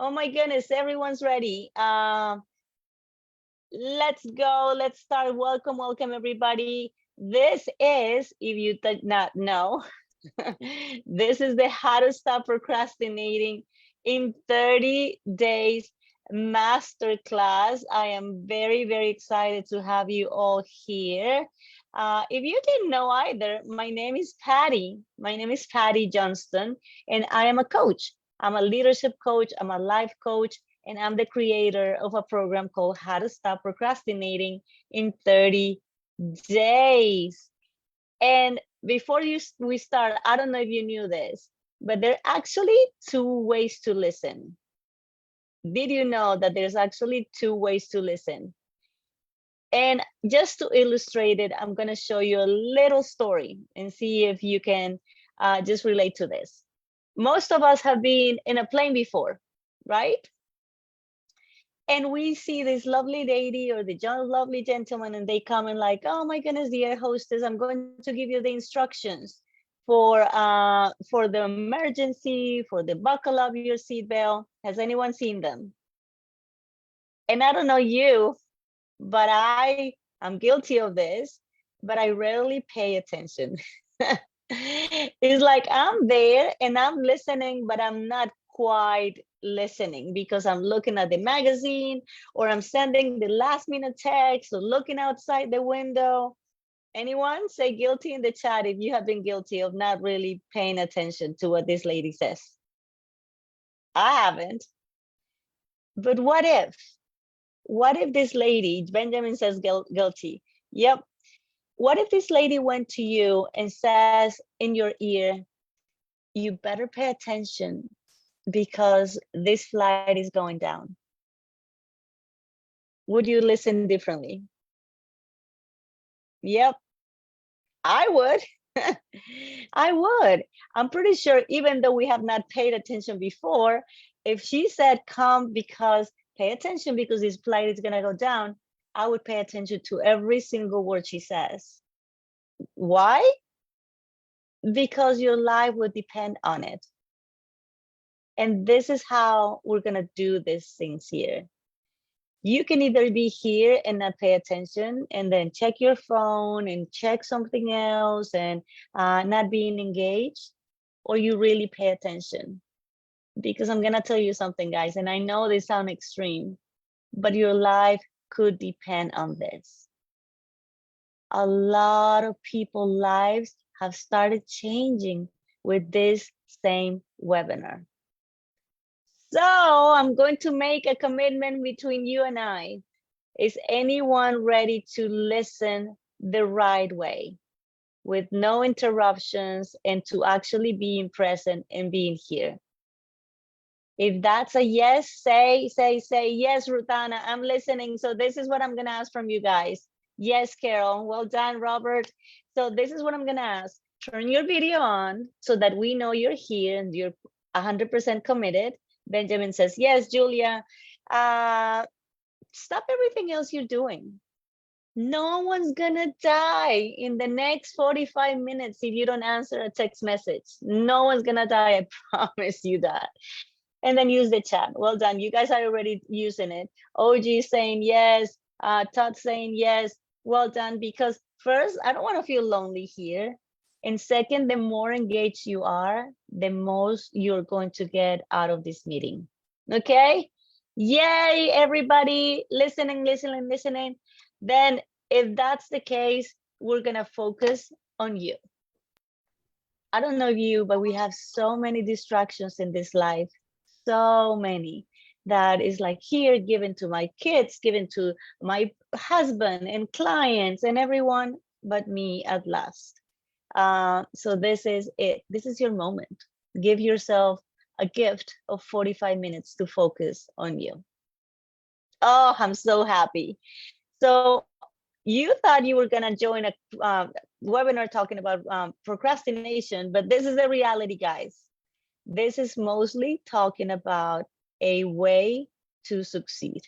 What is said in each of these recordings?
Oh my goodness, everyone's ready. Let's go. Let's start. Welcome, welcome, everybody. This is, if you did not know, this is the How to Stop Procrastinating in 30 Days Masterclass. I am very, very excited to have you all here. If you didn't know either, my name is Patty. My name is Patty Johnston, and I am a coach. I'm a leadership coach, I'm a life coach, and I'm the creator of a program called How to Stop Procrastinating in 30 Days. And before we start, I don't know if you knew this, but there are actually two ways to listen. Did you know that there's actually two ways to listen? And just to illustrate it, I'm going to show you a little story and see if you can just relate to this. Most of us have been in a plane before, right? And we see this lovely lady or the lovely gentleman, and they come and like, oh my goodness, dear hostess, I'm going to give you the instructions for the emergency, for the buckle up your seatbelt. Has anyone seen them? And I don't know you, but I'm guilty of this, but I rarely pay attention. It's like I'm there and I'm listening, but I'm not quite listening because I'm looking at the magazine or I'm sending the last minute text or looking outside the window. Anyone say guilty in the chat if you have been guilty of not really paying attention to what this lady says? I haven't. But what if? What if this lady, Benjamin says guilty. Yep. What if this lady went to you and says in your ear, you better pay attention because this flight is going down? Would you listen differently? Yep, I would. I would. I'm pretty sure even though we have not paid attention before, if she said come because pay attention because this flight is going to go down, I would pay attention to every single word she says. Why? Because your life would depend on it. And this is how we're going to do these things here. You can either be here and not pay attention and then check your phone and check something else and not being engaged, or you really pay attention. Because I'm going to tell you something, guys, and I know they sound extreme, but your life could depend on this. A lot of people's lives have started changing with this same webinar. So I'm going to make a commitment between you and I. Is anyone ready to listen the right way with no interruptions and to actually being present and being here? If that's a yes, say yes, Rutana, I'm listening. So this is what I'm going to ask from you guys. Yes, Carol. Well done, Robert. So this is what I'm going to ask. Turn your video on so that we know you're here and you're 100% committed. Benjamin says, yes, Julia. Stop everything else you're doing. No one's gonna die in the next 45 minutes if you don't answer a text message. No one's gonna die, I promise you that. And then use the chat. Well done, you guys are already using it. OG saying yes, Todd saying yes. Well done, because first, I don't wanna feel lonely here. And second, the more engaged you are, the most you're going to get out of this meeting, okay? Yay, everybody, listening. Then if that's the case, we're gonna focus on you. I don't know you, but we have so many distractions in this life, so many, that is like here, given to my kids, given to my husband and clients and everyone but me at last. So this is it. This is your moment. Give yourself a gift of 45 minutes to focus on you. Oh, I'm so happy. So you thought you were going to join a webinar talking about procrastination, but this is the reality, guys. This is mostly talking about a way to succeed.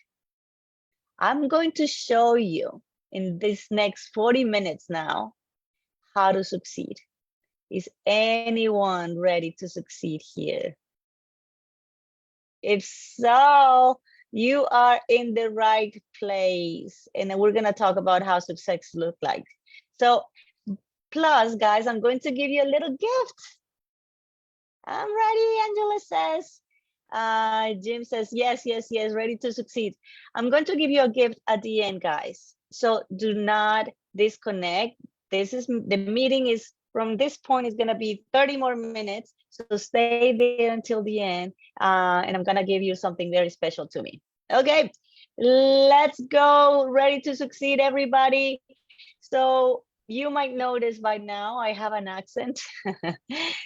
I'm going to show you in this next 40 minutes now how to succeed. Is anyone ready to succeed here? If so, you are in the right place. And then we're going to talk about how success looks like. So, plus, guys, I'm going to give you a little gift. I'm ready, Angela says. Jim says, yes, yes, yes, ready to succeed. I'm going to give you a gift at the end, guys. So do not disconnect. The meeting is from this point is going to be 30 more minutes. So stay there until the end. And I'm going to give you something very special to me. Okay, let's go. Ready to succeed, everybody. So you might notice by now I have an accent.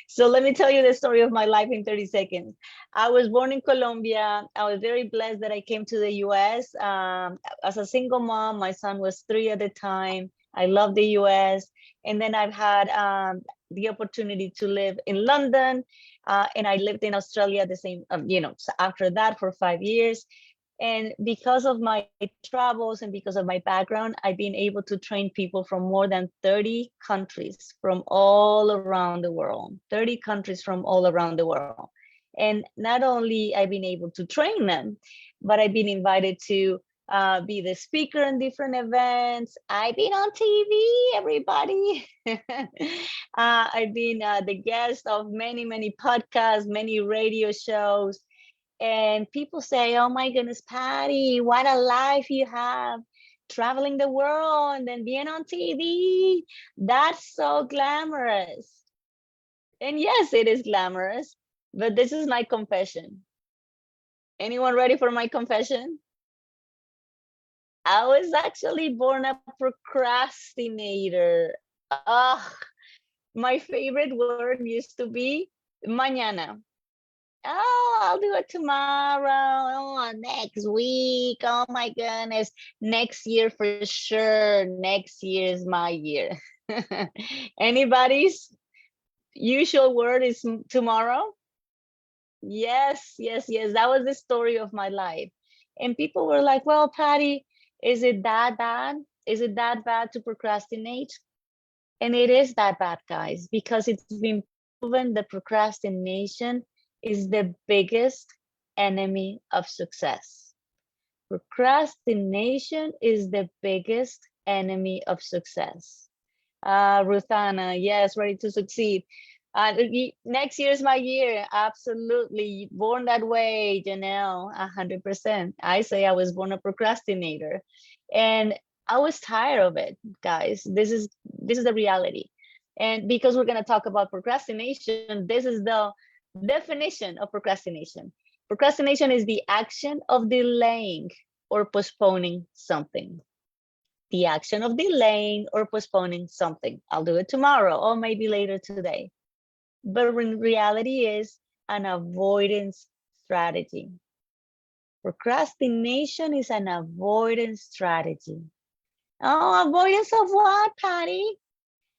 So let me tell you the story of my life in 30 seconds. I was born in Colombia. I was very blessed that I came to the US. As a single mom, my son was 3 at the time. I love the US. And then I've had the opportunity to live in London. And I lived in Australia the same, after that for 5 years. And because of my travels and because of my background, I've been able to train people from more than 30 countries from all around the world, 30 countries from all around the world. And not only I've been able to train them, but I've been invited to be the speaker in different events. I've been on TV, everybody. I've been the guest of many, many podcasts, many radio shows. And people say, oh my goodness, Patty, what a life you have, traveling the world and then being on TV. That's so glamorous. And yes, it is glamorous, but this is my confession. Anyone ready for my confession? I was actually born a procrastinator. My favorite word used to be mañana. Oh, I'll do it tomorrow. Oh, next week. Oh my goodness. Next year for sure. Next year is my year. Anybody's usual word is tomorrow? Yes, yes, yes. That was the story of my life. And people were like, well, Patty, is it that bad? Is it that bad to procrastinate? And it is that bad, guys, because it's been proven that procrastination is the biggest enemy of success. Procrastination is the biggest enemy of success. Ruthana, yes, ready to succeed. Next year is my year. Absolutely. Born that way, Janelle, 100%. I say I was born a procrastinator. And I was tired of it, guys. This is the reality. And because we're going to talk about procrastination, this is the definition of procrastination. Procrastination is the action of delaying or postponing something. The action of delaying or postponing something. I'll do it tomorrow or maybe later today. But in reality is an avoidance strategy. Procrastination is an avoidance strategy. Oh, avoidance of what, Patty?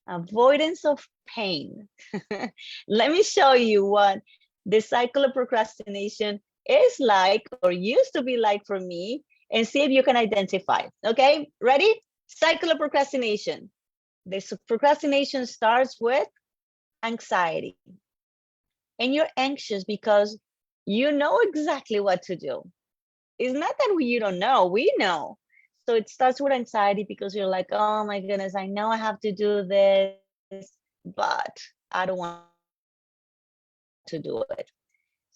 Avoidance of pain. Let me show you what the cycle of procrastination is like or used to be like for me and see if you can identify. Okay, ready? Cycle of procrastination. This procrastination starts with anxiety. And you're anxious because you know exactly what to do. It's not that you don't know, we know. So it starts with anxiety because you're like, oh my goodness, I know I have to do this, but I don't want to do it.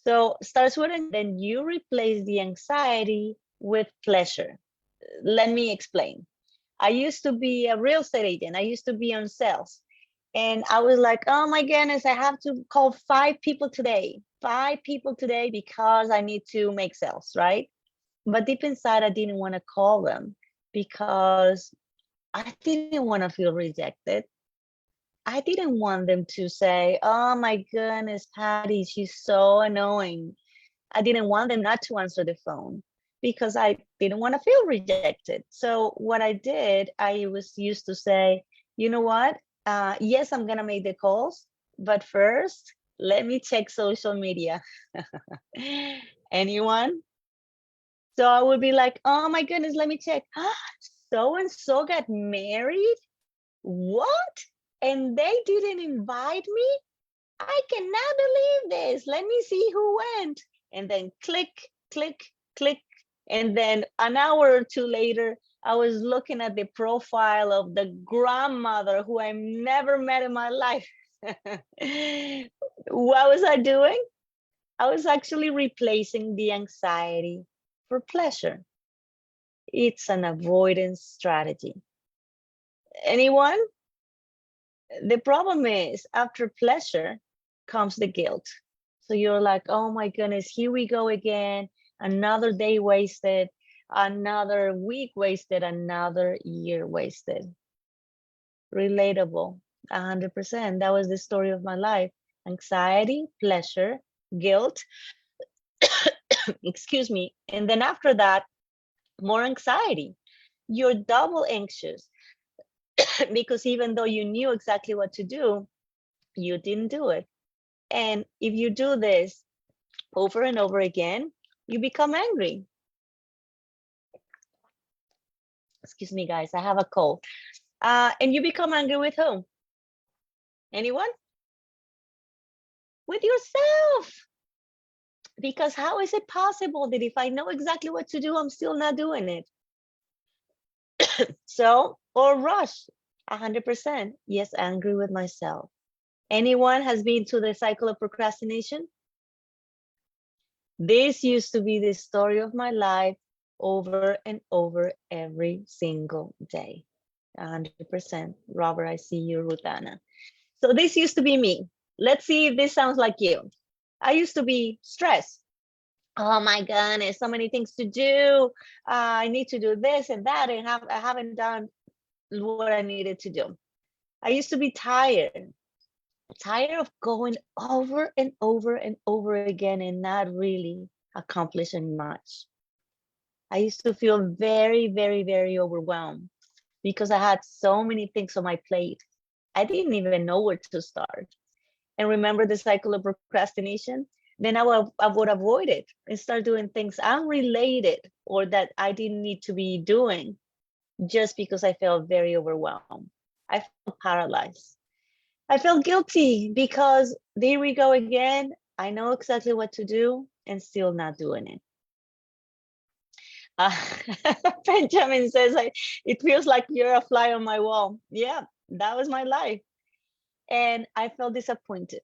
So starts with, and then you replace the anxiety with pleasure. Let me explain. I used to be a real estate agent. I used to be on sales. And I was like, oh my goodness, I have to call 5 people today. 5 people today because I need to make sales, right? But deep inside, I didn't want to call them because I didn't want to feel rejected. I didn't want them to say, oh my goodness, Patty, she's so annoying. I didn't want them not to answer the phone because I didn't want to feel rejected. So what I did, I was used to say, you know what? Yes, I'm going to make the calls, but first, let me check social media. Anyone? So I would be like, oh my goodness, let me check. So-and-so got married? What? And they didn't invite me? I cannot believe this. Let me see who went. and then click, click, click. And then an hour or two later, I was looking at the profile of the grandmother who I never met in my life. What was I doing? I was actually replacing the anxiety for pleasure. It's an avoidance strategy. Anyone? The problem is after pleasure comes the guilt. So you're like, oh my goodness, here we go again. Another day wasted, another week wasted, another year wasted. Relatable, 100%. That was the story of my life. Anxiety, pleasure, guilt, excuse me. And then after that, more anxiety. You're double anxious because even though you knew exactly what to do, you didn't do it. And if you do this over and over again, you become angry. Excuse me, guys, I have a cold. And you become angry with whom? Anyone? With yourself. Because how is it possible that if I know exactly what to do, I'm still not doing it? So, or rush, 100%. Yes, angry with myself. Anyone has been to the cycle of procrastination? This used to be the story of my life over and over every single day. 100%. Robert, I see you, Rutana. So this used to be me. Let's see if this sounds like you. I used to be stressed. Oh my goodness, so many things to do. I need to do this and that, and I haven't done what I needed to do. I used to be tired of going over and over and over again and not really accomplishing much. I used to feel very, very, very overwhelmed because I had so many things on my plate. I didn't even know where to start. And remember the cycle of procrastination? Then I would avoid it and start doing things unrelated or that I didn't need to be doing just because I felt very overwhelmed. I felt paralyzed. I felt guilty because there we go again. I know exactly what to do and still not doing it. Uh, Benjamin says, it feels like you're a fly on my wall. Yeah, that was my life. And I felt disappointed.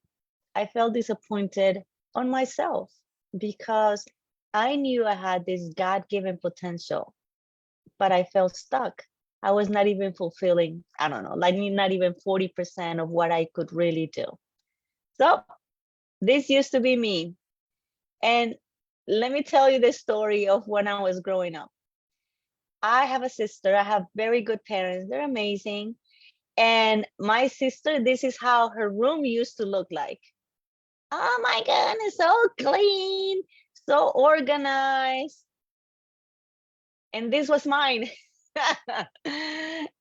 I felt disappointed on myself because I knew I had this God-given potential, but I felt stuck. I was not even fulfilling, I don't know, like not even 40% of what I could really do. So this used to be me. And let me tell you the story of when I was growing up. I have a sister. I have very good parents. They're amazing. And my sister, this is how her room used to look like. Oh my goodness, so clean, so organized. And this was mine.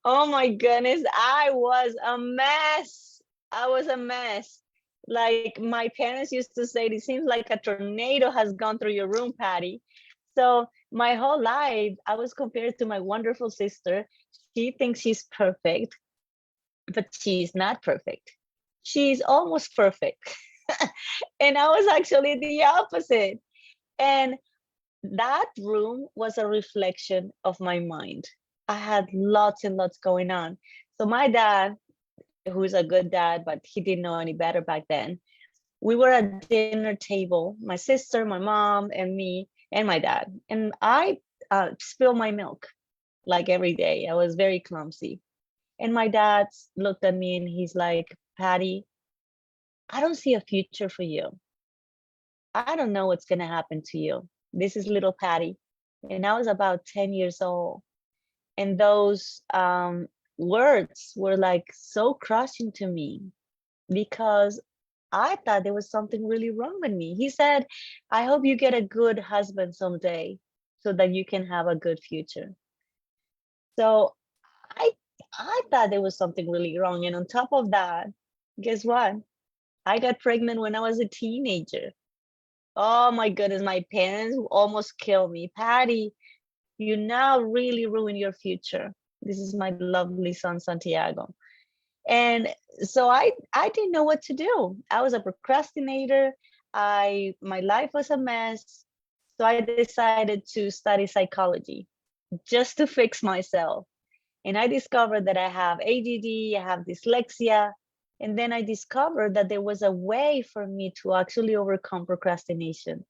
Oh my goodness, I was a mess. I was a mess. Like my parents used to say, it seems like a tornado has gone through your room, Patty. So my whole life, I was compared to my wonderful sister. She thinks she's perfect, but she's not perfect. She's almost perfect. And I was actually the opposite. And that room was a reflection of my mind. I had lots and lots going on. So my dad, who's a good dad, but he didn't know any better back then, we were at dinner table, my sister, my mom, and me, and my dad. And I spilled my milk like every day. I was very clumsy. And my dad looked at me and he's like, Patty, I don't see a future for you. I don't know what's going to happen to you. This is little Patty. And I was about 10 years old. And those words were like so crushing to me because I thought there was something really wrong with me. He said, I hope you get a good husband someday so that you can have a good future. So I thought there was something really wrong. And on top of that, guess what? I got pregnant when I was a teenager. Oh my goodness, my parents almost killed me. Patty, you now really ruin your future. This is my lovely son, Santiago. And so I didn't know what to do. I was a procrastinator. my life was a mess. So I decided to study psychology just to fix myself. And I discovered that I have ADD, I have dyslexia. And then I discovered that there was a way for me to actually overcome procrastination.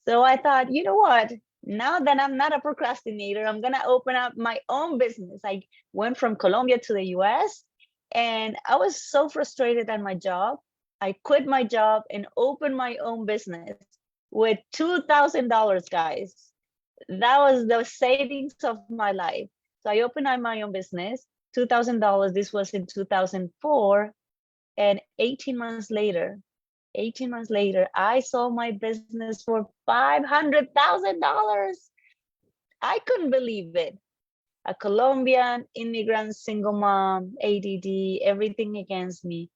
So I thought, you know what? Now that I'm not a procrastinator, I'm going to open up my own business. I went from Colombia to the US and I was so frustrated at my job. I quit my job and opened my own business with $2,000, guys. That was the savings of my life. So I opened up my own business, $2,000. This was in 2004. And 18 months later, I sold my business for $500,000. I couldn't believe it. A Colombian immigrant, single mom, ADD, everything against me.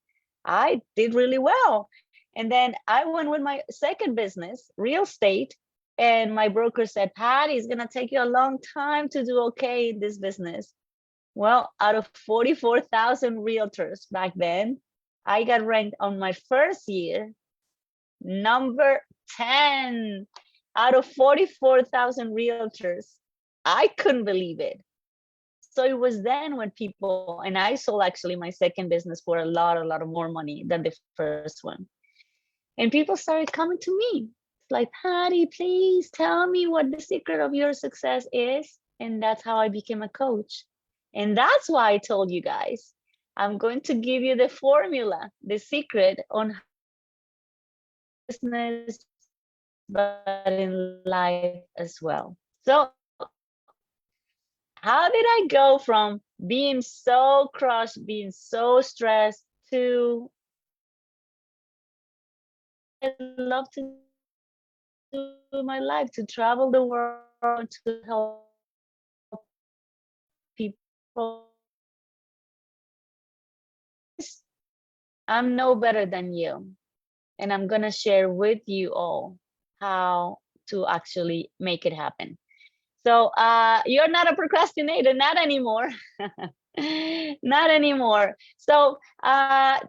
I did really well. And then I went with my second business, real estate. And my broker said, Patty, it's going to take you a long time to do okay in this business. Well, out of 44,000 realtors back then, I got ranked on my first year, number 10 out of 44,000 realtors. I couldn't believe it. So it was then when people, and I sold actually my second business for a lot of more money than the first one. And people started coming to me. It's like, Patty, please tell me what the secret of your success is. And that's how I became a coach. And that's why I told you guys, I'm going to give you the formula, the secret on how to succeed not only in business, but in life as well. So how did I go from being so crushed, being so stressed to I love to do in my life, to travel the world, to help people. I'm no better than you. And I'm going to share with you all how to actually make it happen. So you're not a procrastinator, not anymore. Not anymore. So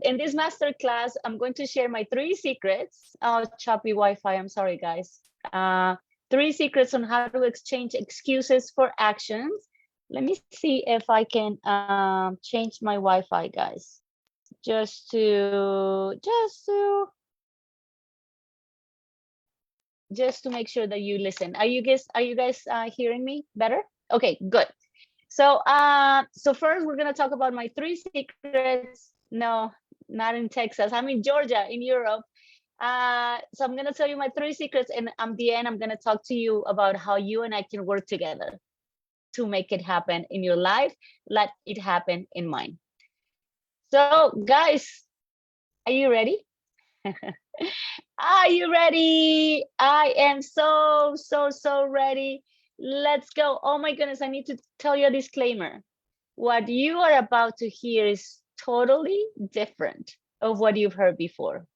in this master class, I'm going to share my 3 secrets. Oh, choppy Wi-Fi, I'm sorry, guys. 3 secrets on how to exchange excuses for actions. Let me see if I can change my Wi-Fi, guys. Just to make sure that you listen. Are you guys hearing me better? Okay, good. So so first we're gonna talk about my 3 secrets. No, not in Texas. I'm in Georgia, in Europe. So I'm gonna tell you my 3 secrets, and at the end I'm gonna talk to you about how you and I can work together to make it happen in your life. Let it happen in mine. So guys, are you ready? Are you ready? I am so ready. Let's go. Oh my goodness, I need to tell you a disclaimer. What you are about to hear is totally different of what you've heard before.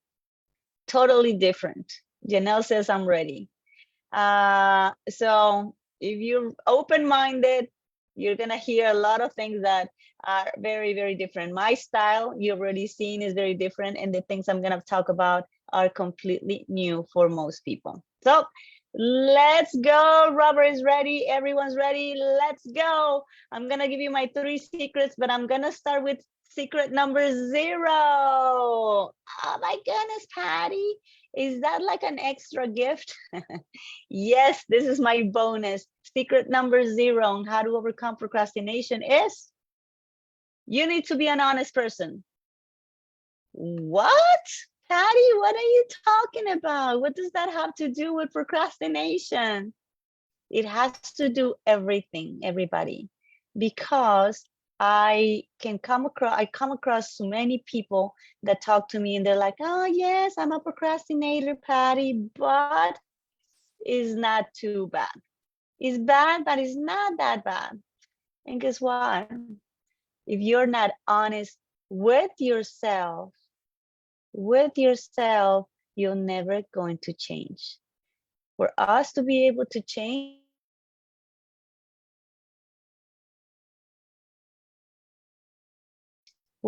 Totally different. Janelle says I'm ready. So if you're open-minded, you're gonna hear a lot of things that are very different. My style, you've already seen, is very different, and the things I'm gonna talk about are completely new for most people. So let's go. Robert is ready. Everyone's ready. Let's go. I'm gonna give you my 3 secrets, but I'm gonna start with secret number 0. Oh my goodness, Patty. Is that like an extra gift? Yes, this is my bonus. Secret number 0 on how to overcome procrastination is you need to be an honest person. What? Patty, what are you talking about? What does that have to do with procrastination? It has to do everything, everybody, because I come across so many people that talk to me and they're like, oh yes, I'm a procrastinator, Patty, but it's not too bad. It's bad, but it's not that bad. And guess what? If you're not honest with yourself, you're never going to change. For us to be able to change,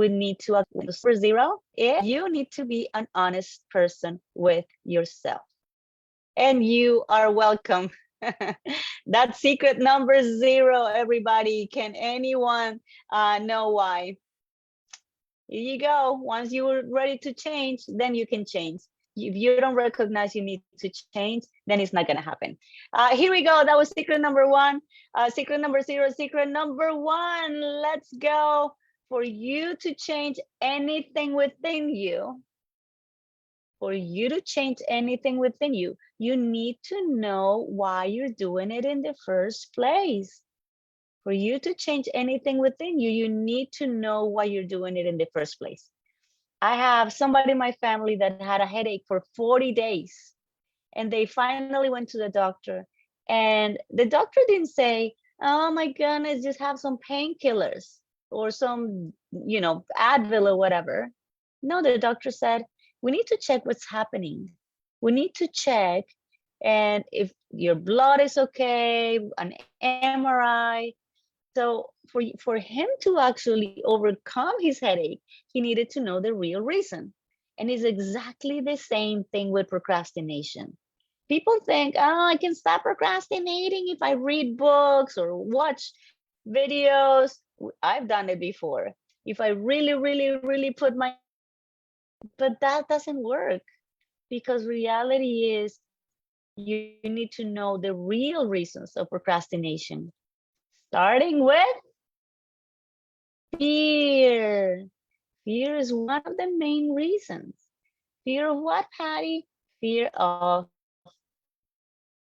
we need to number 0 is you need to be an honest person with yourself. And you are welcome. That secret number 0, everybody. Can anyone know why? Here you go. Once you're ready to change, then you can change. If you don't recognize you need to change, then it's not going to happen. Here we go. That was secret number 1. Secret number 0, secret number 1. Let's go. For you to change anything within you, for you to change anything within you, you need to know why you're doing it in the first place. For you to change anything within you, you need to know why you're doing it in the first place. I have somebody in my family that had a headache for 40 days, and they finally went to the doctor. And the doctor didn't say, oh my goodness, just have some painkillers or some, Advil or whatever. No, the doctor said, we need to check what's happening. We need to check, and if your blood is okay, an MRI. So for him to actually overcome his headache, he needed to know the real reason. And it's exactly the same thing with procrastination. People think, oh, I can stop procrastinating if I read books or watch videos. I've done it before. If I really, really, really put my, but that doesn't work, because reality is you need to know the real reasons of procrastination, starting with fear. Fear is one of the main reasons. Fear of what, Patty? Fear of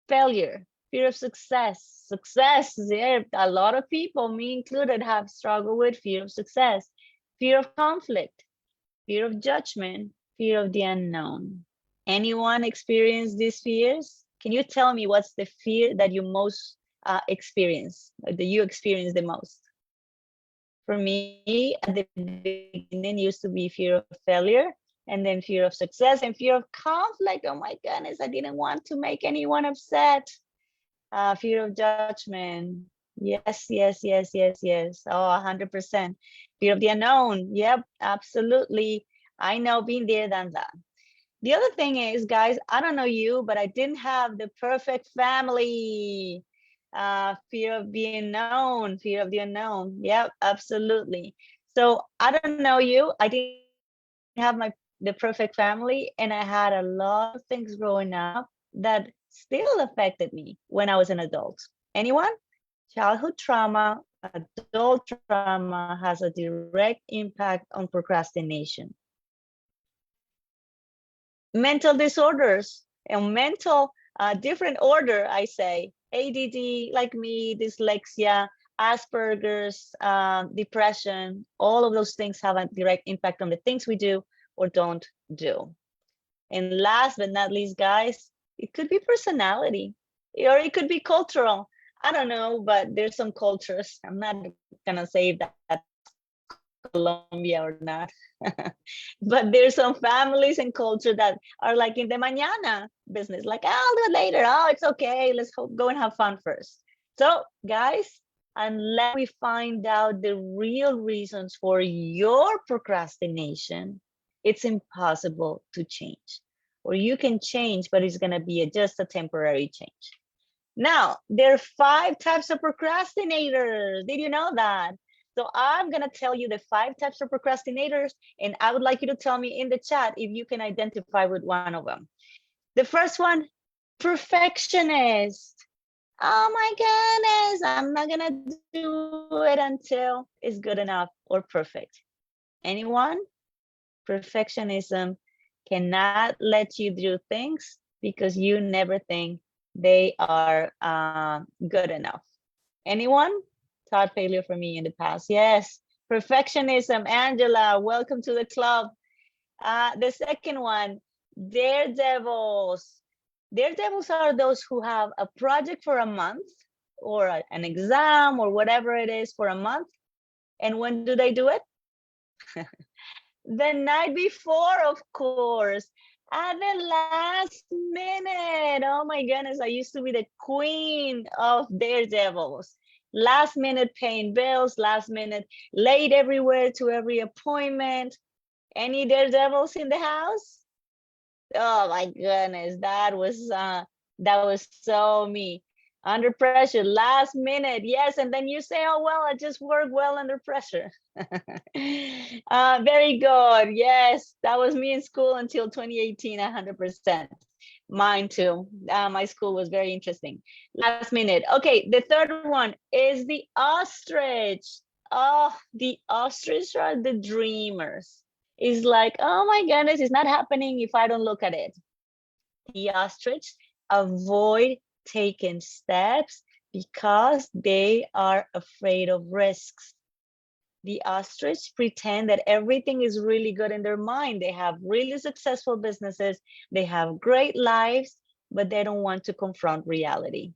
failure, fear of success. Success, yeah, a lot of people, me included, have struggled with fear of success, fear of conflict, fear of judgment, fear of the unknown. Anyone experience these fears? Can you tell me what's the fear that you most experience, or that you experience the most? For me, at the beginning, used to be fear of failure, and then fear of success, and fear of conflict. Oh my goodness, I didn't want to make anyone upset. Fear of judgment. Yes, yes, yes, yes, yes. Oh, 100%. Fear of the unknown. Yep, absolutely. I know, been there, done that. The other thing is, guys, I don't know you, but I didn't have the perfect family. Fear of being known, fear of the unknown. Yep, absolutely. So I don't know you. I didn't have the perfect family, and I had a lot of things growing up that still affected me when I was an adult. Anyone? Childhood trauma, adult trauma has a direct impact on procrastination. Mental disorders and mental different order, I say, ADD, like me, dyslexia, Asperger's, depression, all of those things have a direct impact on the things we do or don't do. And last but not least, guys, it could be personality, or it could be cultural. I don't know, but there's some cultures. I'm not gonna say if that's Colombia or not. But there's some families and culture that are like in the mañana business, like, oh, I'll do it later. Oh, it's okay. Let's go and have fun first. So, guys, unless we find out the real reasons for your procrastination, it's impossible to change. Or you can change, but it's going to be just a temporary change. Now, there are 5 types of procrastinators. Did you know that? So I'm going to tell you the 5 types of procrastinators, and I would like you to tell me in the chat if you can identify with one of them. The first one, perfectionist. Oh my goodness, I'm not going to do it until it's good enough or perfect. Anyone? Perfectionism cannot let you do things because you never think they are good enough. Anyone? Thought failure for me in the past. Yes, perfectionism. Angela, welcome to the club. The second one, daredevils. Daredevils are those who have a project for a month or an exam or whatever it is for a month. And when do they do it? The night before, of course, at the last minute. Oh my goodness, I used to be the queen of daredevils. Last minute paying bills, last minute late everywhere to every appointment. Any daredevils in the house? Oh my goodness, that was so me. Under pressure, last minute, yes, and then you say, "Oh well, I just work well under pressure." Very good. Yes, that was me in school until 2018, 100%. Mine too. My school was very interesting. Last minute. Okay, the third one is the ostrich. Oh, the ostrich are the dreamers. It's like, oh my goodness, it's not happening if I don't look at it. The ostrich avoid taking steps because they are afraid of risks. The ostrich pretend that everything is really good in their mind. They have really successful businesses, they have great lives, but they don't want to confront reality.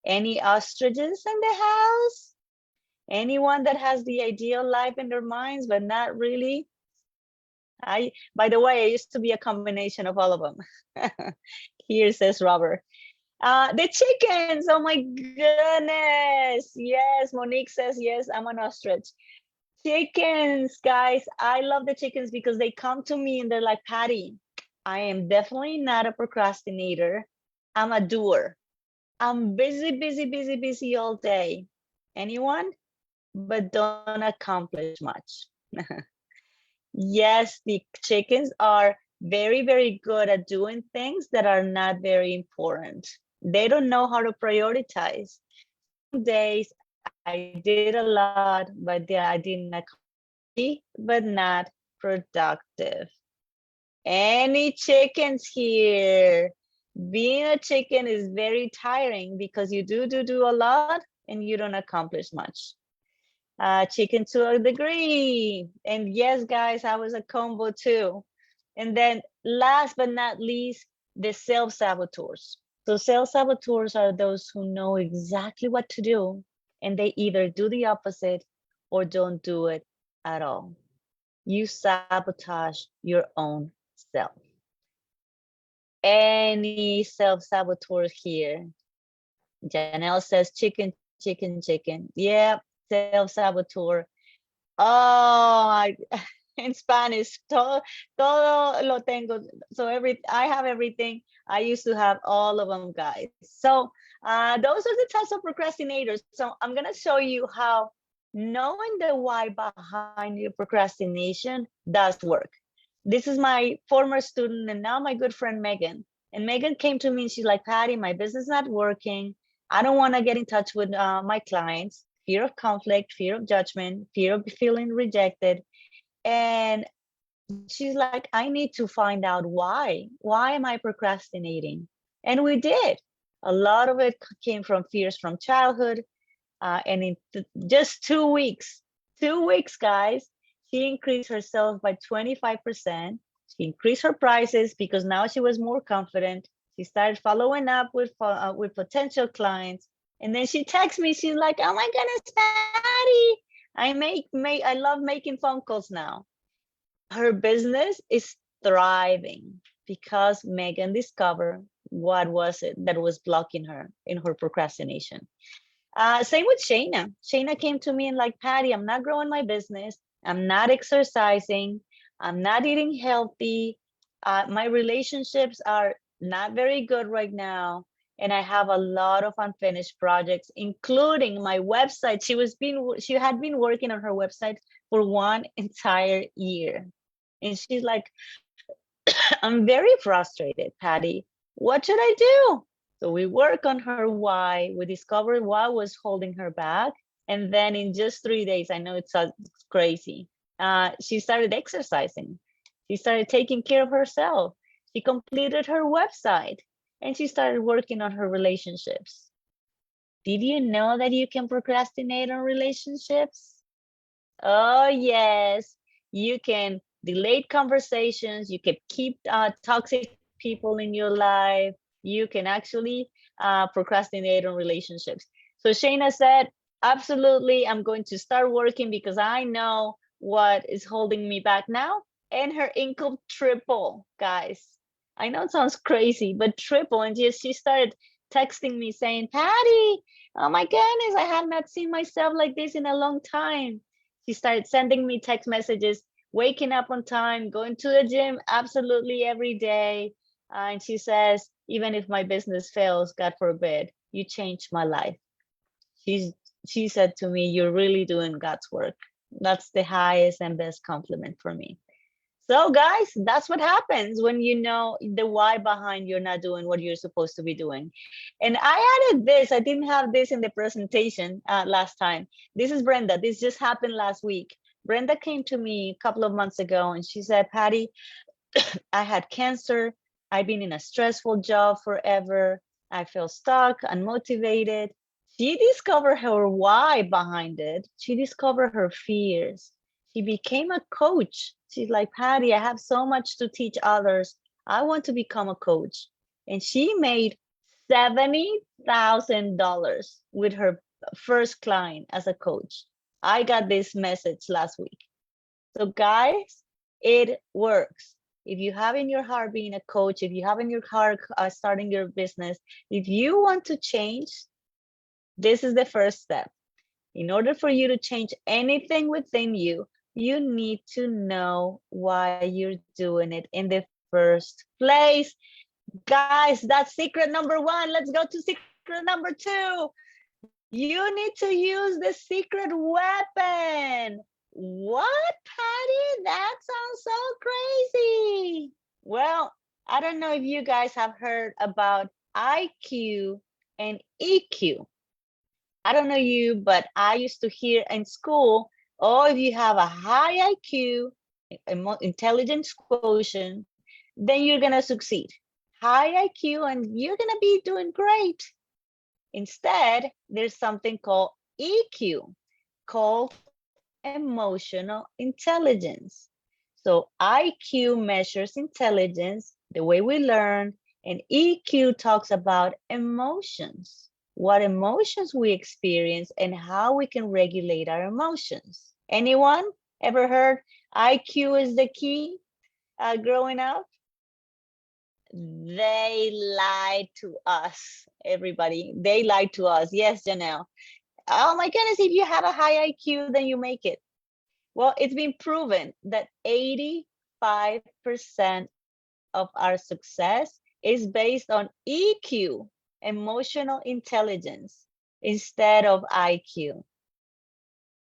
Any ostriches in the house? Anyone that has the ideal life in their minds, but not really? By the way, I used to be a combination of all of them. Here says Robert. The chickens, oh my goodness. Yes, Monique says, yes, I'm an ostrich. Chickens, guys, I love the chickens because they come to me and they're like, Patty, I am definitely not a procrastinator. I'm a doer. I'm busy, busy, busy, busy all day. Anyone? But don't accomplish much. Yes, the chickens are very, very good at doing things that are not very important. They don't know how to prioritize. Some days I did a lot, but I didn't accomplish, but not productive. Any chickens here? Being a chicken is very tiring because you do a lot and you don't accomplish much. Chicken to a degree. And yes, guys, I was a combo too. And then last but not least, the self-saboteurs. So self-saboteurs are those who know exactly what to do and they either do the opposite or don't do it at all. You sabotage your own self. Any self-saboteur here? Janelle says chicken, chicken, chicken. Yep, self-saboteur. Oh, in Spanish, todo lo tengo. So I have everything. I used to have all of them, guys. So those are the types of procrastinators. So I'm gonna show you how knowing the why behind your procrastination does work. This is my former student and now my good friend Megan. And Megan came to me and she's like, Patty, my business is not working. I don't want to get in touch with my clients. Fear of conflict, fear of judgment, fear of feeling rejected. And she's like, I need to find out why. Why am I procrastinating? And we did. A lot of it came from fears from childhood. And in just 2 weeks, guys, she increased herself by 25%. She increased her prices because now she was more confident. She started following up with potential clients. And then she texts me, she's like, oh my goodness, Patty, I love making phone calls now. Her business is thriving because Megan discovered what was it that was blocking her in her procrastination. Same with Shayna. Shayna came to me and like, Patty, I'm not growing my business. I'm not exercising. I'm not eating healthy. My relationships are not very good right now. And I have a lot of unfinished projects, including my website. She had been working on her website for one entire year. And she's like, I'm very frustrated, Patty. What should I do? So we work on her why. We discovered what was holding her back. And then in just 3 days, I know it's crazy. She started exercising. She started taking care of herself. She completed her website and she started working on her relationships. Did you know that you can procrastinate on relationships? Oh, yes. You can delay conversations. You can keep toxic people in your life. You can actually procrastinate on relationships. So Shayna said, absolutely, I'm going to start working because I know what is holding me back now. And her income triple, guys. I know it sounds crazy, but triple. And she started texting me saying, Patty, oh my goodness, I have not seen myself like this in a long time. She started sending me text messages, waking up on time, going to the gym absolutely every day. And she says, even if my business fails, God forbid, you changed my life. She's, she said to me, you're really doing God's work. That's the highest and best compliment for me. So guys, that's what happens when you know the why behind you're not doing what you're supposed to be doing. And I added this, I didn't have this in the presentation last time. This is Brenda, this just happened last week. Brenda came to me a couple of months ago and she said, Patty, I had cancer. I've been in a stressful job forever. I feel stuck, unmotivated. She discovered her why behind it. She discovered her fears. She became a coach. She's like, Patty, I have so much to teach others. I want to become a coach. And she made $70,000 with her first client as a coach. I got this message last week. So guys, it works. If you have in your heart being a coach, if you have in your heart starting your business, if you want to change, this is the first step. In order for you to change anything within you, you need to know why you're doing it in the first place. Guys, that's secret number one. Let's go to secret number two. You need to use the secret weapon. What, Patty? That sounds so crazy. Well, I don't know if you guys have heard about IQ and EQ. I don't know you, but I used to hear in school, oh, if you have a high IQ, intelligence quotient, then you're going to succeed. High IQ and you're going to be doing great. Instead, there's something called EQ, called emotional intelligence. So IQ measures intelligence, the way we learn, and EQ talks about emotions, what emotions we experience and how we can regulate our emotions. Anyone ever heard IQ is the key growing up? They lied to us, everybody. They lied to us. Yes, Janelle. Oh my goodness, if you have a high IQ, then you make it. Well, it's been proven that 85% of our success is based on EQ, emotional intelligence, instead of IQ.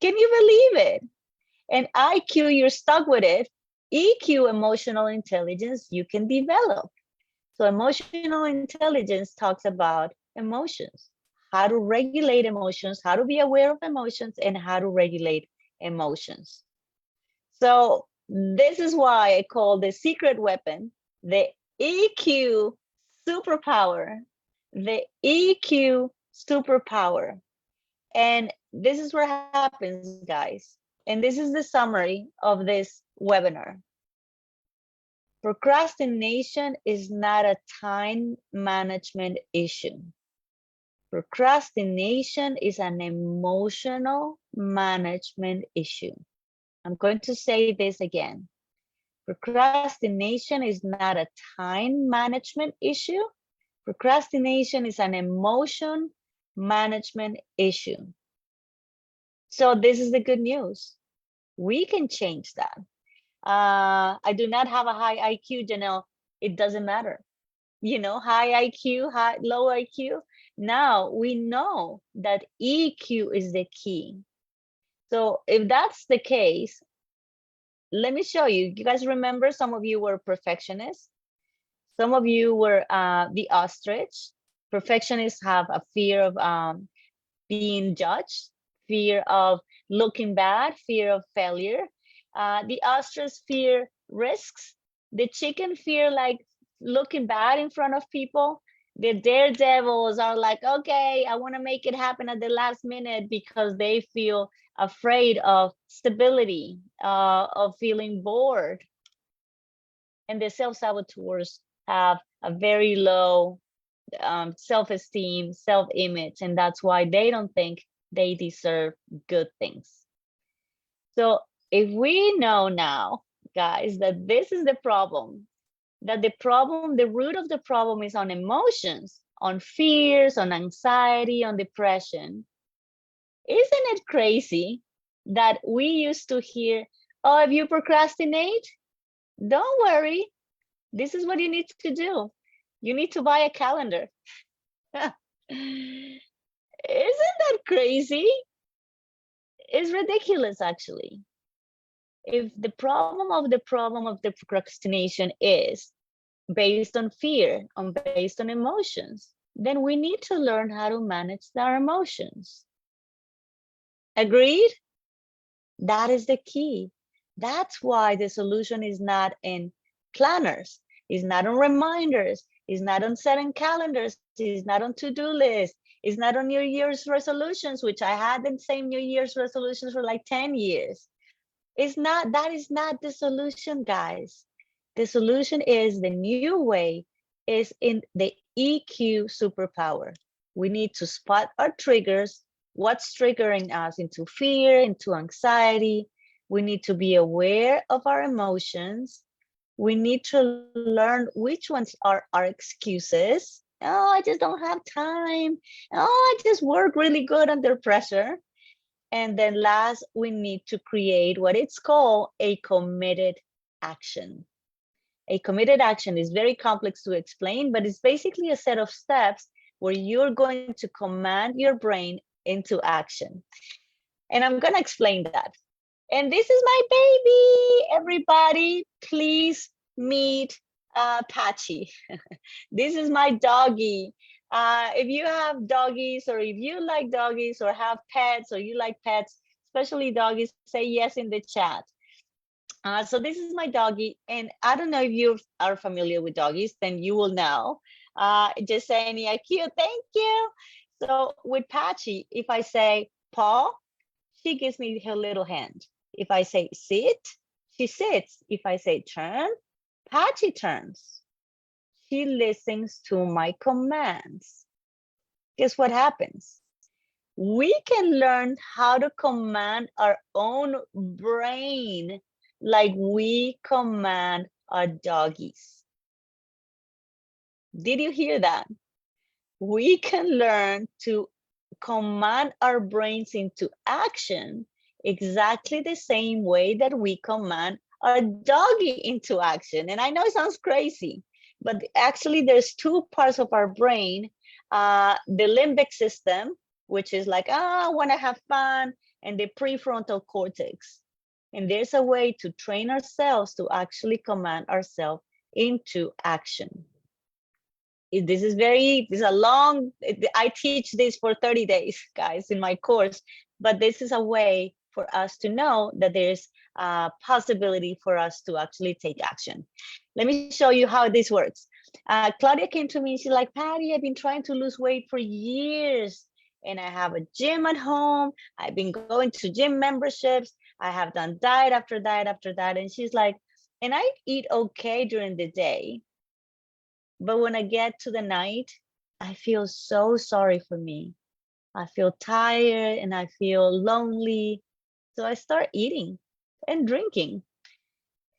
Can you believe it? And IQ, you're stuck with it. EQ, emotional intelligence, you can develop. So emotional intelligence talks about emotions, how to regulate emotions, how to be aware of emotions, and how to regulate emotions. So this is why I call the secret weapon the EQ superpower, the EQ superpower. And this is what happens, guys. And this is the summary of this webinar. Procrastination is not a time management issue. Procrastination is an emotional management issue. I'm going to say this again. Procrastination is not a time management issue. Procrastination is an emotion management issue. So this is the good news. We can change that. I do not have a high IQ, Janelle. It doesn't matter. You know, high IQ, low IQ. Now we know that EQ is the key. So if that's the case, let me show you. You guys remember, some of you were perfectionists. Some of you were the ostrich. Perfectionists have a fear of being judged, fear of looking bad, fear of failure. The ostrich fear risks. The chicken fear like looking bad in front of people. The daredevils are like, okay, I want to make it happen at the last minute because they feel afraid of stability, of feeling bored. And the self-saboteurs have a very low self-esteem, self-image, and that's why they don't think they deserve good things. So if we know now, guys, that this is the problem, that the root of the problem is on emotions, on fears, on anxiety, on depression. Isn't it crazy that we used to hear, oh, if you procrastinate, don't worry. This is what you need to do. You need to buy a calendar. Isn't that crazy? It's ridiculous, actually. If the problem of the procrastination is based on fear, based on emotions, then we need to learn how to manage our emotions. Agreed? That is the key. That's why the solution is not in planners, is not on reminders, is not on setting calendars, is not on to-do lists, is not on New Year's resolutions, which I had the same New Year's resolutions for like 10 years. It's not, that is not the solution, guys. The solution is the new way, is in the EQ superpower. We need to spot our triggers, what's triggering us into fear, into anxiety. We need to be aware of our emotions. We need to learn which ones are our excuses. Oh, I just don't have time. Oh, I just work really good under pressure. And then last, we need to create what it's called a committed action. A committed action is very complex to explain, but it's basically a set of steps where you're going to command your brain into action. And I'm going to explain that. And this is my baby. Everybody, please meet Patchy. This is my doggy. If you have doggies, or if you like doggies, or have pets, or you like pets, especially doggies, say yes in the chat. So this is my doggy, and I don't know if you are familiar with doggies, then you will know. Just saying, yeah, cute, thank you. So with Patchy, if I say paw, she gives me her little hand. If I say sit, she sits. If I say turn, Patchy turns. She listens to my commands. Guess what happens? We can learn how to command our own brain like we command our doggies. Did you hear that? We can learn to command our brains into action exactly the same way that we command our doggy into action. And I know it sounds crazy, but actually there's two parts of our brain, the limbic system, which is like, I want to have fun, and the prefrontal cortex. And there's a way to train ourselves to actually command ourselves into action. This is a long, I teach this for 30 days, guys, in my course, but this is a way for us to know that there's a possibility for us to actually take action. Let me show you how this works. Claudia came to me, she's like, Patty, I've been trying to lose weight for years, and I have a gym at home. I've been going to gym memberships. I have done diet after diet after diet. And she's like, and I eat okay during the day, but when I get to the night, I feel so sorry for me. I feel tired and I feel lonely. So I start eating and drinking.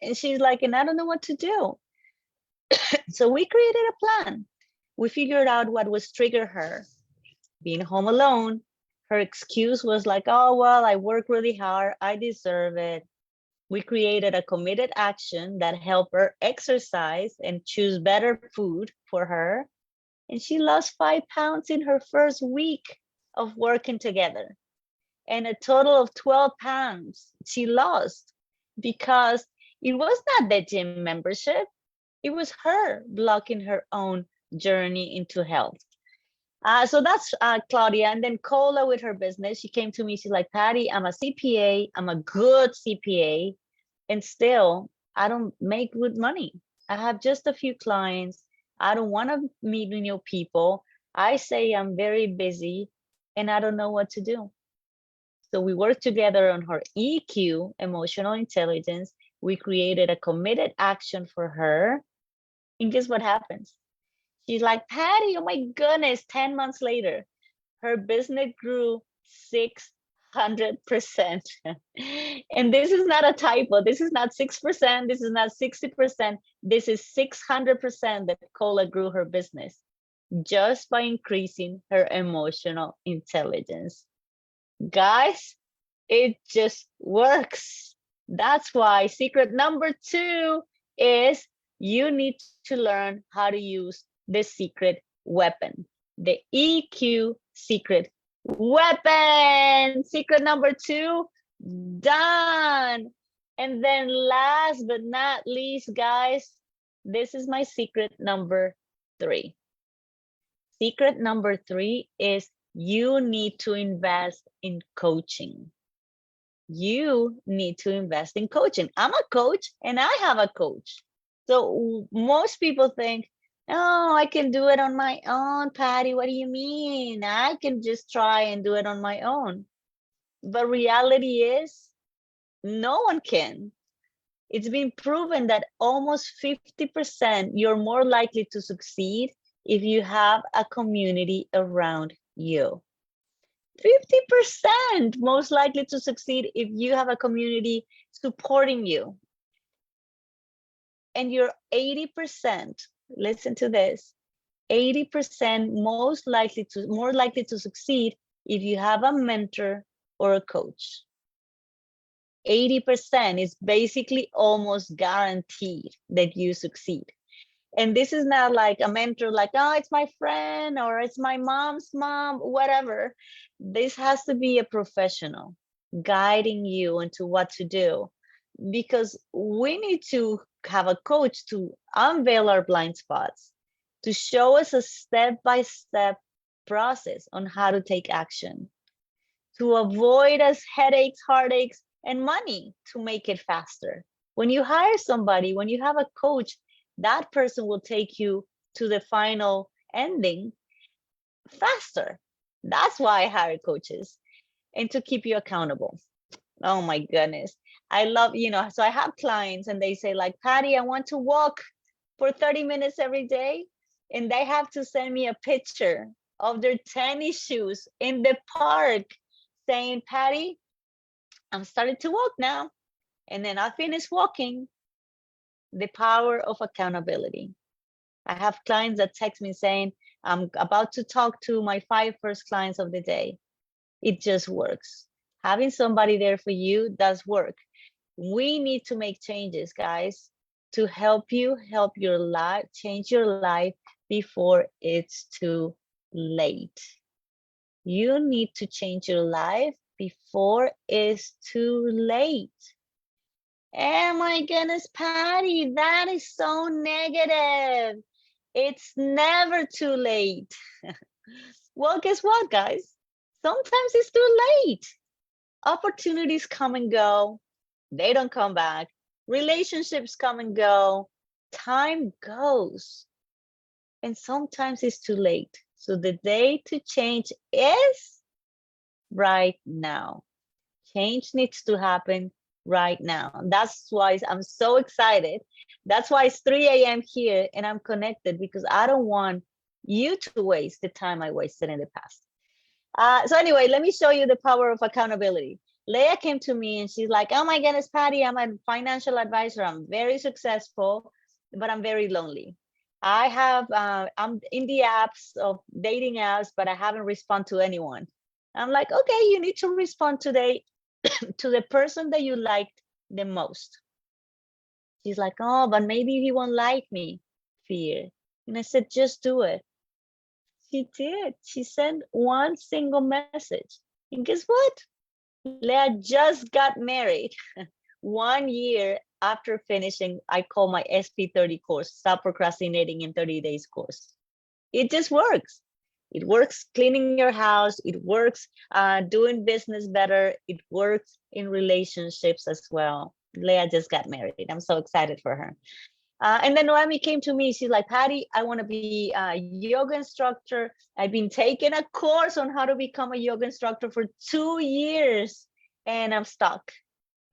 And she's like, and I don't know what to do. So we created a plan. We figured out what was trigger her. Being home alone, her excuse was like, oh, well, I work really hard. I deserve it. We created a committed action that helped her exercise and choose better food for her. And she lost 5 pounds in her first week of working together. And a total of 12 pounds she lost because it was not the gym membership. It was her blocking her own journey into health. So that's Claudia. And then Cola with her business, she came to me, she's like, Patty, I'm a CPA, I'm a good CPA, and still I don't make good money. I have just a few clients. I don't want to meet new people. I say I'm very busy and I don't know what to do. So we worked together on her EQ, emotional intelligence. We created a committed action for her. And guess what happens? She's like, Patty, oh my goodness, 10 months later, her business grew 600%. And this is not a typo. This is not 6%. This is not 60%. This is 600% that Cola grew her business. just by increasing her emotional intelligence. Guys, it just works. That's why secret number 2 is you need to learn how to use the secret weapon, the EQ secret weapon. Secret number 2, done. And then last but not least, guys, this is my secret number 3. Secret number 3 is you need to invest in coaching. You need to invest in coaching. I'm a coach and I have a coach. So most people think, oh, I can do it on my own, Patty. What do you mean? I can just try and do it on my own. But reality is, no one can. It's been proven that almost 50% you're more likely to succeed if you have a community around you. 50% most likely to succeed if you have a community supporting you. And you're 80%, listen to this, 80% more likely to succeed if you have a mentor or a coach. 80% is basically almost guaranteed that you succeed. And this is not like a mentor, like, oh, it's my friend or it's my mom's mom, whatever. This has to be a professional guiding you into what to do, because we need to have a coach to unveil our blind spots, to show us a step-by-step process on how to take action, to avoid us headaches, heartaches, and money to make it faster. When you hire somebody, when you have a coach, that person will take you to the final ending faster. That's why I hire coaches, and to keep you accountable. Oh my goodness. I love, so I have clients and they say like, Patty, I want to walk for 30 minutes every day. And they have to send me a picture of their tennis shoes in the park saying, Patty, I'm starting to walk now. And then I finish walking. The power of accountability. I have clients that text me saying, I'm about to talk to my 5 first clients of the day. It just works. Having somebody there for you does work. We need to make changes, guys, to help you help your life, change your life before it's too late. You need to change your life before it's too late. Oh my goodness, Patty, that is so negative. It's never too late. Well, guess what, guys? Sometimes it's too late. Opportunities come and go. They don't come back. Relationships come and go. Time goes. And sometimes it's too late. So the day to change is right now. Change needs to happen right now. That's why I'm so excited. That's why it's 3 a.m. here and I'm connected, because I don't want you to waste the time I wasted in the past. So anyway, let me show you the power of accountability. Leah came to me and she's like, oh my goodness, Patty, I'm a financial advisor. I'm very successful, but I'm very lonely. I'm in the apps of dating apps, but I haven't responded to anyone. I'm like, okay, you need to respond today to the person that you liked the most. She's like, oh, but maybe he won't like me. Fear. And I said, just do it. She did. She sent one single message. And guess what? Leah just got married 1 year after finishing, I call my SP30 course, Stop Procrastinating in 30 Days course. It just works. It works cleaning your house. It works doing business better. It works in relationships as well. Leah just got married. I'm so excited for her. And then Noemi came to me. She's like, Patty, I want to be a yoga instructor. I've been taking a course on how to become a yoga instructor for 2 years and I'm stuck.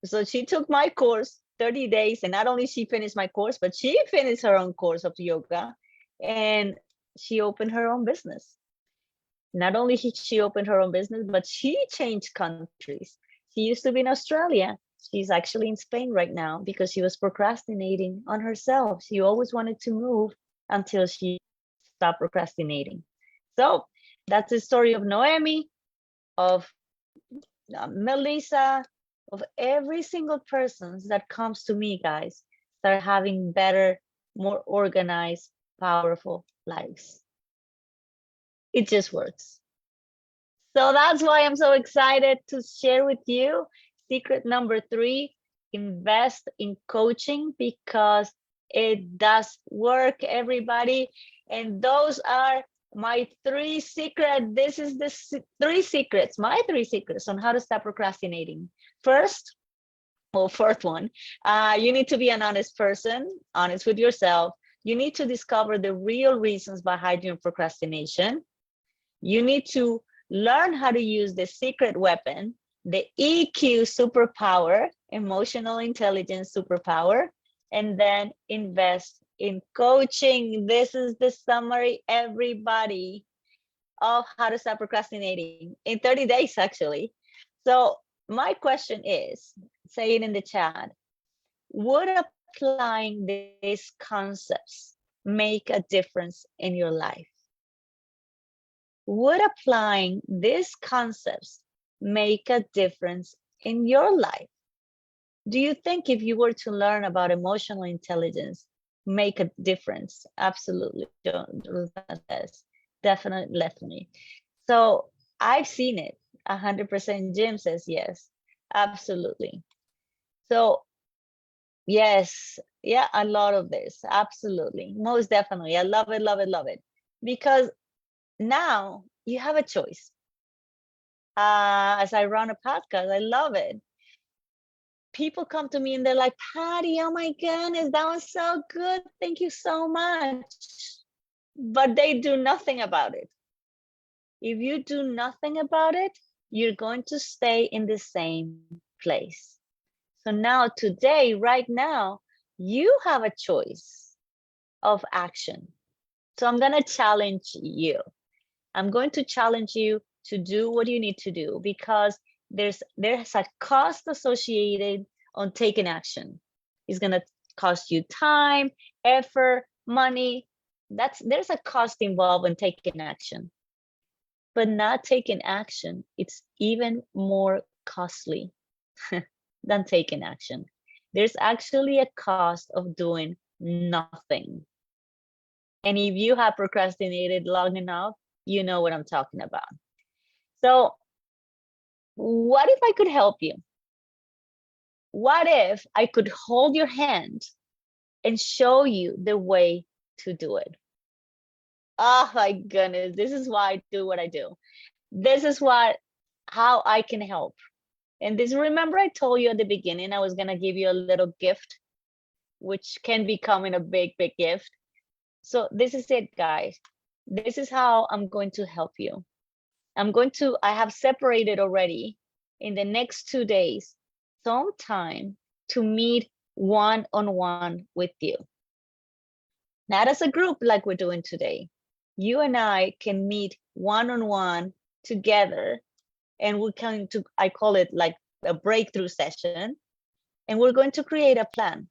So she took my course, 30 days. And not only she finished my course, but she finished her own course of yoga and she opened her own business. Not only she opened her own business, but she changed countries. She used to be in Australia. She's actually in Spain right now because she was procrastinating on herself. She always wanted to move until she stop procrastinating. So that's the story of Noemi, of Melissa, of every single person that comes to me, guys, start having better, more organized, powerful lives. It just works. So that's why I'm so excited to share with you secret number 3, invest in coaching, because it does work, everybody. And those are my 3 secrets. This is the 3 secrets, my 3 secrets on how to stop procrastinating. First one, you need to be an honest person, honest with yourself. You need to discover the real reasons behind your procrastination. You need to learn how to use the secret weapon, the EQ superpower, emotional intelligence superpower, and then invest in coaching. This is the summary, everybody, of how to stop procrastinating in 30 days, actually. So my question is, say it in the chat, would applying these concepts make a difference in your life? Would applying these concepts make a difference in your life? Do you think if you were to learn about emotional intelligence, make a difference? Absolutely. Says, definitely. So I've seen it. 100%. Jim says yes. Absolutely. So yes, yeah, a lot of this. Absolutely. Most definitely. I love it, love it, love it. Because now you have a choice. As I run a podcast, I love it. People come to me and they're like, Patty, oh my goodness, that was so good. Thank you so much. But they do nothing about it. If you do nothing about it, you're going to stay in the same place. So now, today, right now, you have a choice of action. So I'm going to challenge you. I'm going to challenge you to do what you need to do, because there's a cost associated on taking action. It's going to cost you time, effort, money. There's a cost involved in taking action. But not taking action, it's even more costly than taking action. There's actually a cost of doing nothing. And if you have procrastinated long enough, you know what I'm talking about. So what if I could help you? What if I could hold your hand and show you the way to do it? Oh my goodness, this is why I do what I do. This is how I can help. And this, remember I told you at the beginning, I was gonna give you a little gift, which can become in a big, big gift. So this is it, guys. This is how I'm going to help you. I have separated already in the next 2 days, some time to meet one-on-one with you. Not as a group like we're doing today. You and I can meet one-on-one together, and we're going to, I call it like a breakthrough session, and we're going to create a plan.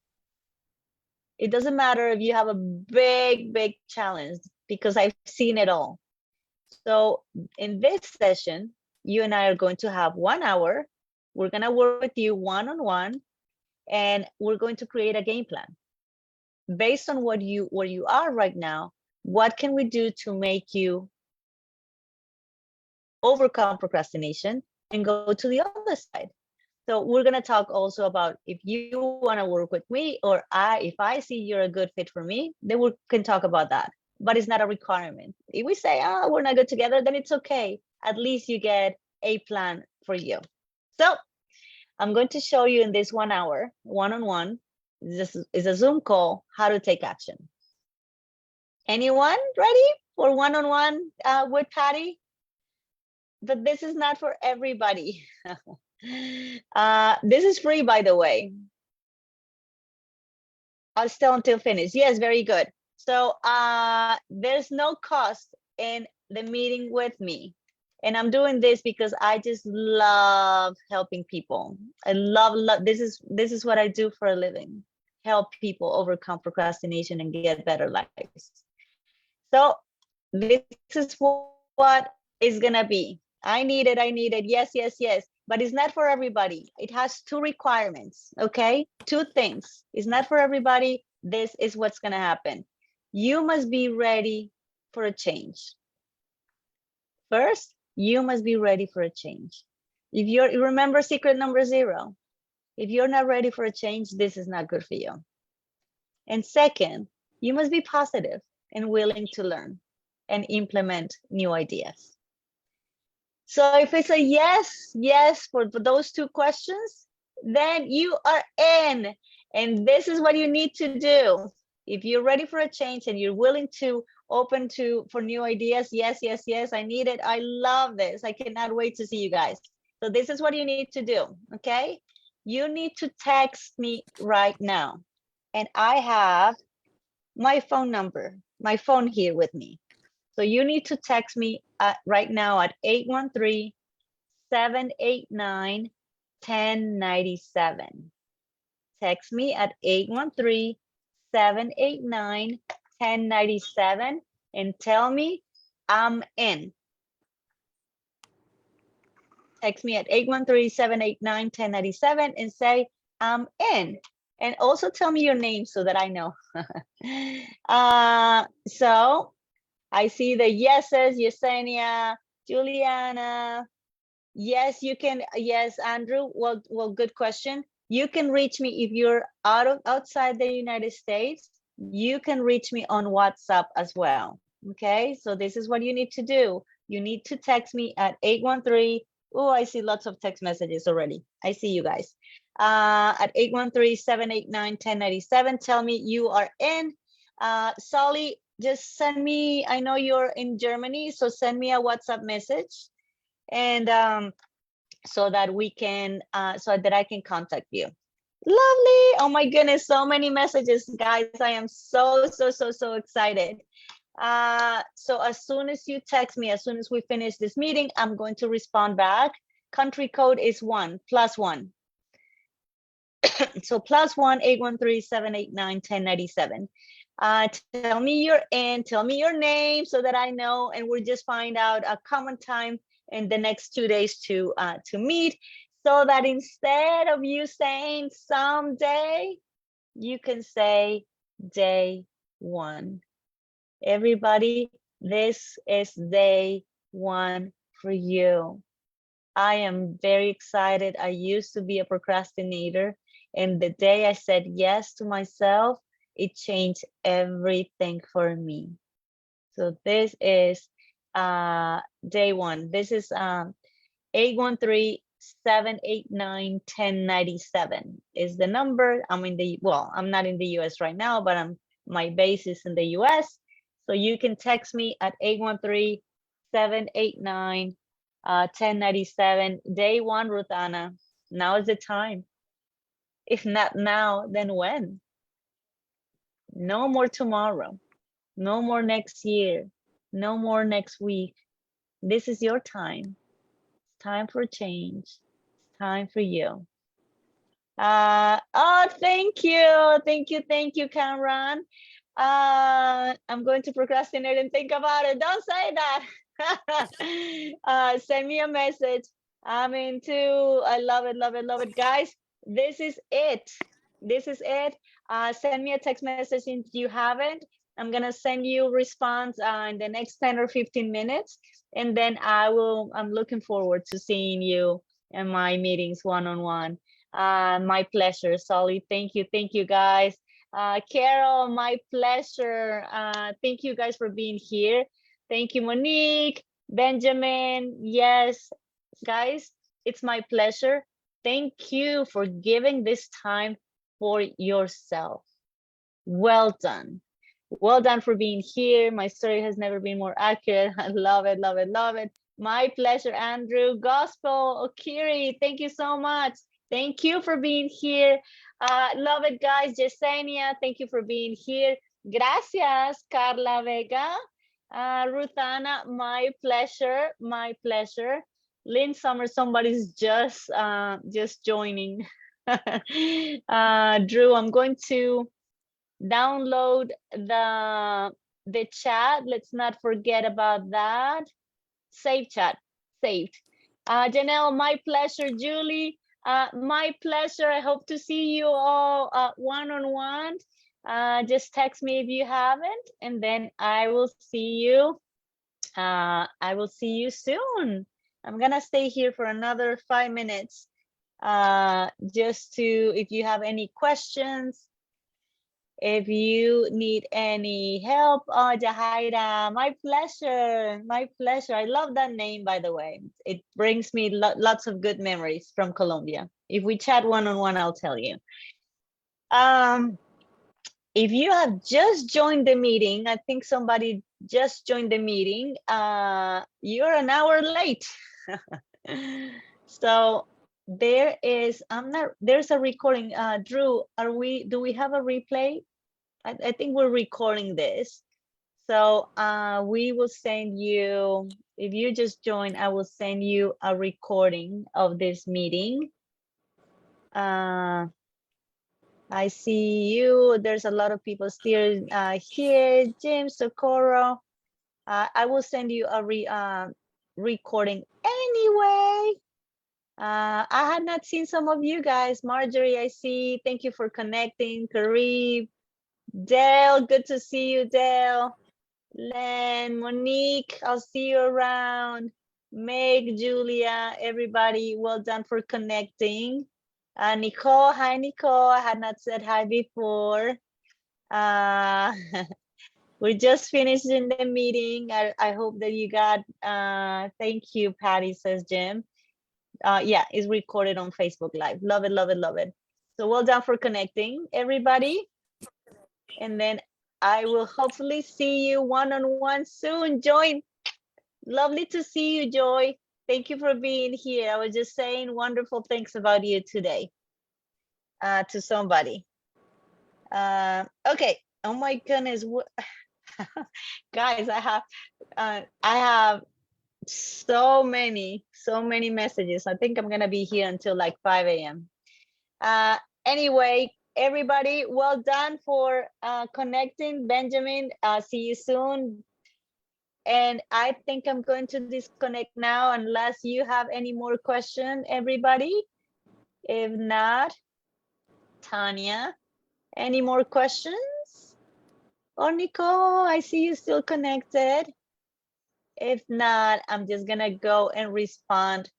It doesn't matter if you have a big, big challenge, because I've seen it all. So in this session, you and I are going to have 1 hour. We're going to work with you one-on-one, and we're going to create a game plan based on where you are right now. What can we do to make you overcome procrastination and go to the other side? So we're going to talk also about, if you want to work with me, or if I see you're a good fit for me, then we can talk about that. But it's not a requirement. If we say, we're not good together, then it's okay. At least you get a plan for you. So I'm going to show you in this 1 hour, one-on-one, this is a Zoom call, how to take action. Anyone ready for one-on-one with Patty? But this is not for everybody. This is free, by the way. I'll stay until finish. Yes, very good. So there's no cost in the meeting with me. And I'm doing this because I just love helping people. I love, this is what I do for a living. Help people overcome procrastination and get better lives. So this is what is gonna be. I need it, yes, yes, yes. But it's not for everybody. It has two requirements, okay? Two things. It's not for everybody. This is what's gonna happen. You must be ready for a change. First, you must be ready for a change. If you remember secret number 0, if you're not ready for a change, this is not good for you. And second, you must be positive and willing to learn and implement new ideas. So if it's a yes, yes for those two questions, then you are in. And this is what you need to do. If you're ready for a change and you're willing to open for new ideas, yes, yes, yes, I need it. I love this. I cannot wait to see you guys. So this is what you need to do, okay? You need to text me right now. And I have my phone number, my phone here with me. So you need to text me right now at 813-789-1097. Text me at 813-789-1097 and tell me I'm in. Text me at 813-789-1097 and say I'm in. And also tell me your name so that I know. So I see the yeses, Yesenia, Juliana. Yes, you can. Yes, Andrew. Well, good question. You can reach me if you're outside the United States. You can reach me on WhatsApp as well. Okay, so this is what you need to do. You need to text me at 813. Oh, I see lots of text messages already. I see you guys. At 813-789-1097. Tell me you are in. Solly, just send me, I know you're in Germany, so send me a WhatsApp message and so that we can, so that I can contact you. Lovely. Oh my goodness, so many messages, guys. I am so excited. So as soon as you text me, as soon as we finish this meeting, I'm going to respond back. Country code is +1. So +1 813-789-1097. Tell me you're in, tell me your name so that I know, and we'll just find out a common time in the next 2 days to meet, so that instead of you saying someday, you can say day 1. Everybody, this is day 1 for you. I am very excited. I used to be a procrastinator, and the day I said yes to myself, it changed everything for me. So this is day 1. This is 813-789-1097 is the number. I'm not in the US right now, but my base is in the US. So you can text me at 813-789-1097. Day 1, Ruthana. Now is the time. If not now, then when? No more tomorrow. No more next year. No more next week. This is your time. It's time for change. It's time for you. Oh, thank you. Thank you, Cameron. I'm going to procrastinate and think about it. Don't say that. Send me a message. I'm into. I love it, guys. This is it. Send me a text message if you haven't. I'm gonna send you response in the next 10 or 15 minutes, and then I'm looking forward to seeing you in my meetings one-on-one. My pleasure, Solly. Thank you, guys. Carol, my pleasure. Thank you guys for being here. Thank you, Monique, Benjamin. Yes, guys, it's my pleasure. Thank you for giving this time for yourself. Well done. Well done for being here. My story has never been more accurate. I love it. My pleasure, Andrew. Gospel, Okiri, thank you so much. Thank you for being here. Love it, guys. Yesenia, thank you for being here. Gracias, Carla Vega. Ruthana, my pleasure. Lynn Summer, somebody's just joining. Drew, I'm going to download the chat. Let's not forget about that. Save chat, saved. Janelle, my pleasure. Julie, my pleasure. I hope to see you all one-on-one. Just text me if you haven't, and then I will see you. I will see you soon. I'm gonna stay here for another 5 minutes, just to, if you have any questions, if you need any help. Oh, Jahaira, my pleasure, my pleasure. I love that name, by the way. It brings me lots of good memories from Colombia. If we chat one-on-one, I'll tell you. If you have just joined the meeting, I think somebody just joined the meeting, you're an hour late. So there's a recording. Drew, do we have a replay? I think we're recording this. So we will send you, if you just joined, I will send you a recording of this meeting. I see you. There's a lot of people still here. James, Socorro. I will send you a recording anyway. I had not seen some of you guys. Marjorie, I see. Thank you for connecting. Karib, Dale, good to see you, Dale. Len, Monique, I'll see you around. Meg, Julia, everybody, well done for connecting. Nicole, hi Nicole, I had not said hi before. We're just finishing the meeting. I hope that you got, thank you, Patty, says Jim. Yeah, it's recorded on Facebook Live. Love it, love it, love it. So well done for connecting, everybody. And then I will hopefully see you one-on-one soon. Joy, lovely to see you, Joy. Thank you for being here. I was just saying wonderful things about you today to somebody. Okay. Oh my goodness. Guys, I have so many messages. I think I'm gonna be here until like 5 a.m. Anyway, everybody, well done for connecting. Benjamin, see you soon. And I think I'm going to disconnect now unless you have any more questions, everybody. If not, Tanya, any more questions? Oh, Nicole, I see you still connected. If not, I'm just gonna go and respond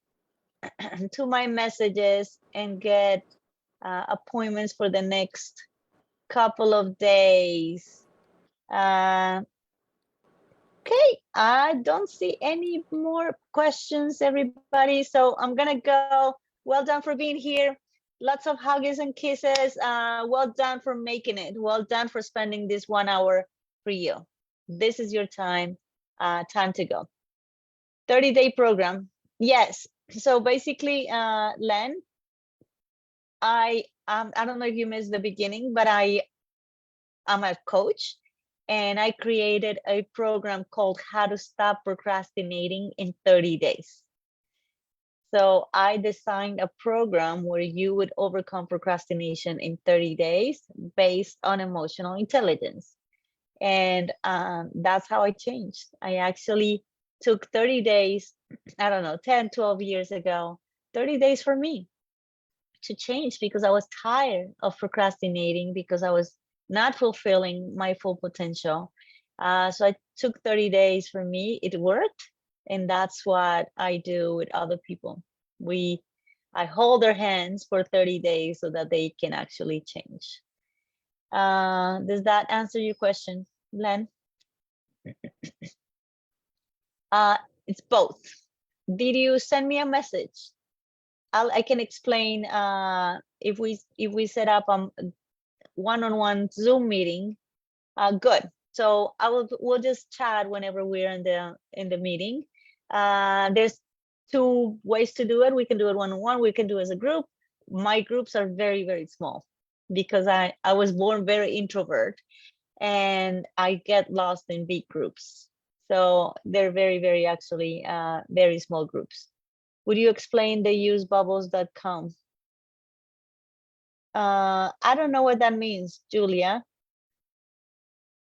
to my messages and get appointments for the next couple of days. Okay, I don't see any more questions, everybody. So I'm gonna go. Well done for being here. Lots of hugs and kisses. Well done for making it. Well done for spending this 1 hour for you. This is your time, time to go. 30-day program. Yes. So basically, Len, I don't know if you missed the beginning, but I'm a coach, and I created a program called How to Stop Procrastinating in 30 Days. So I designed a program where you would overcome procrastination in 30 days based on emotional intelligence. And that's how I changed. I actually took 30 days, I don't know, 10, 12 years ago, 30 days for me to change, because I was tired of procrastinating, because I was not fulfilling my full potential. So I took 30 days for me. It worked. And that's what I do with other people. I hold their hands for 30 days so that they can actually change. Does that answer your question, Len? It's both. Did you send me a message? I can explain if we set up a one-on-one Zoom meeting. Good. So we'll just chat whenever we're in the meeting. There's 2 ways to do it. We can do it one-on-one. We can do it as a group. My groups are very, very small because I was born very introvert, and I get lost in big groups. So they're very, very actually very small groups. Would you explain the usebubbles.com? I don't know what that means, Julia.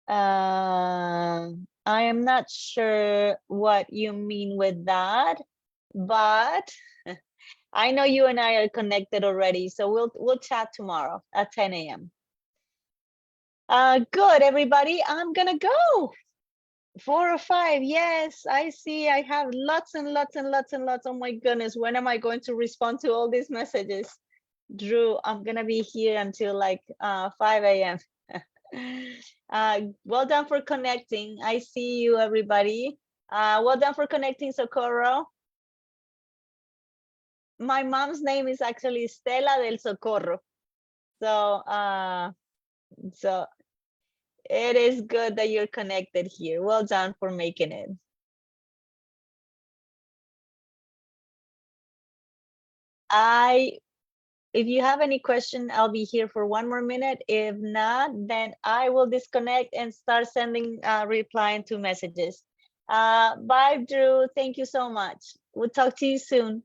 I am not sure what you mean with that, but I know you and I are connected already, so we'll chat tomorrow at 10 a.m. Good, everybody. I'm gonna go. 4 or 5. Yes, I see. I have lots and lots and lots and lots. Oh my goodness, when am I going to respond to all these messages? Drew, I'm gonna be here until like 5 a.m. Well done for connecting. I see you, everybody. Well done for connecting, Socorro. My mom's name is actually Stella del Socorro. So it is good that you're connected here. Well done for making it. If you have any question, I'll be here for 1 more minute. If not, then I will disconnect and start sending replying to messages. Bye, Drew. Thank you so much. We'll talk to you soon.